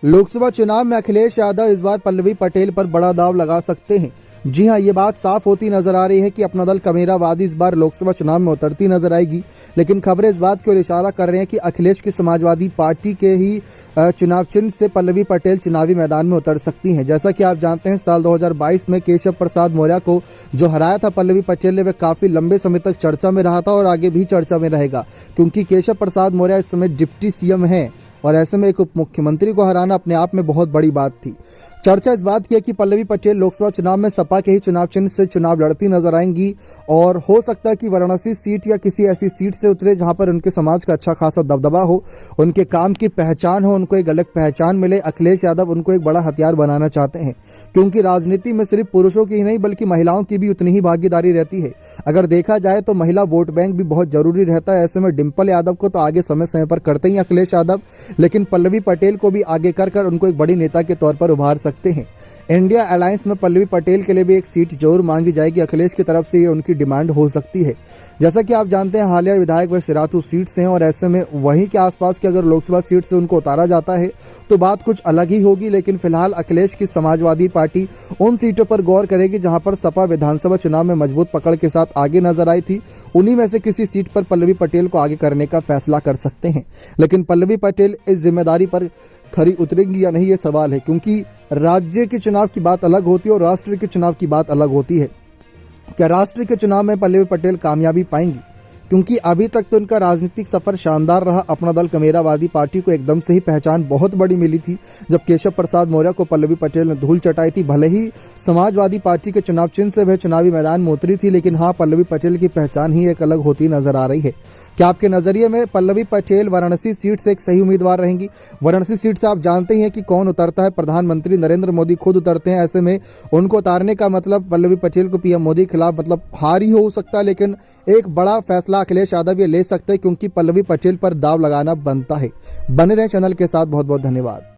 लोकसभा चुनाव में अखिलेश यादव इस बार पल्लवी पटेल पर बड़ा दांव लगा सकते हैं। जी हां, ये बात साफ होती नजर आ रही है कि अपना दल कमेरावादी इस बार लोकसभा चुनाव में उतरती नजर आएगी। लेकिन खबरें इस बात की ओर इशारा कर रहे हैं कि अखिलेश की समाजवादी पार्टी के ही चुनाव चिन्ह से पल्लवी पटेल चुनावी मैदान में उतर सकती हैं। जैसा कि आप जानते हैं, साल 2022 में केशव प्रसाद मौर्य को जो हराया था पल्लवी पटेल ने, वह काफी लंबे समय तक चर्चा में रहा था और आगे भी चर्चा में रहेगा, क्योंकि केशव प्रसाद मौर्य इस समय डिप्टी सीएम है और ऐसे में एक उप मुख्यमंत्री को हराना अपने आप में बहुत बड़ी बात थी। चर्चा इस बात की है कि पल्लवी पटेल लोकसभा चुनाव में सपा के ही चुनाव चिन्ह से चुनाव लड़ती नजर आएंगी और हो सकता है कि वाराणसी सीट या किसी ऐसी सीट से उतरे जहां पर उनके समाज का अच्छा खासा दबदबा हो, उनके काम की पहचान हो, उनको एक अलग पहचान मिले। अखिलेश यादव उनको एक बड़ा हथियार बनाना चाहते हैं, क्योंकि राजनीति में सिर्फ पुरुषों की ही नहीं बल्कि महिलाओं की भी उतनी ही भागीदारी रहती है। अगर देखा जाए तो महिला वोट बैंक भी बहुत जरूरी रहता है। ऐसे में डिम्पल यादव को तो आगे समय समय पर करते ही अखिलेश यादव, लेकिन पल्लवी पटेल को भी आगे कर उनको एक बड़ी नेता के तौर पर उभार सकते हैं। इंडिया अलायंस में पल्लवी पटेल के लिए भी एक सीट जरूर मांगी जाएगी। अखिलेश की तरफ से ये उनकी डिमांड हो सकती है। जैसा कि आप जानते हैं, हालिया विधायक वह सिराथू सीट से हैं और ऐसे में वहीं के आसपास की अगर लोकसभा सीट से उनको उतारा जाता है तो बात कुछ अलग ही होगी। लेकिन फिलहाल अखिलेश की समाजवादी पार्टी उन सीटों पर गौर करेगी जहां पर सपा विधानसभा चुनाव में मजबूत पकड़ के साथ आगे नजर आई थी। उन्हीं में से किसी सीट पर पल्लवी पटेल को आगे करने का फैसला कर सकते हैं। लेकिन पल्लवी पटेल इस जिम्मेदारी पर खरी उतरेंगी या नहीं, ये सवाल है, क्योंकि राज्य के चुनाव की बात अलग होती है और राष्ट्र के चुनाव की बात अलग होती है। क्या राष्ट्र के चुनाव में पल्लवी पटेल कामयाबी पाएंगी? क्योंकि अभी तक तो उनका राजनीतिक सफर शानदार रहा। अपना दल कमेरावादी पार्टी को एकदम से ही पहचान बहुत बड़ी मिली थी जब केशव प्रसाद मौर्य को पल्लवी पटेल ने धूल चटाई थी। भले ही समाजवादी पार्टी के चुनाव चिन्ह से वह चुनावी मैदान में उतरी थी, लेकिन हाँ, पल्लवी पटेल की पहचान ही एक अलग होती नजर आ रही है। क्या आपके नजरिए में पल्लवी पटेल वाराणसी सीट से एक सही उम्मीदवार रहेंगी? वाराणसी सीट से आप जानते ही हैं कि कौन उतरता है, प्रधानमंत्री नरेंद्र मोदी खुद उतरते हैं। ऐसे में उनको उतारने का मतलब पल्लवी पटेल को पीएम मोदी के खिलाफ मतलब हार ही हो सकता है। लेकिन एक बड़ा फैसला अखिलेश यादव ये ले सकते हैं, क्योंकि पल्लवी पटेल पर दाव लगाना बनता है। बने रहें चैनल के साथ। बहुत बहुत धन्यवाद।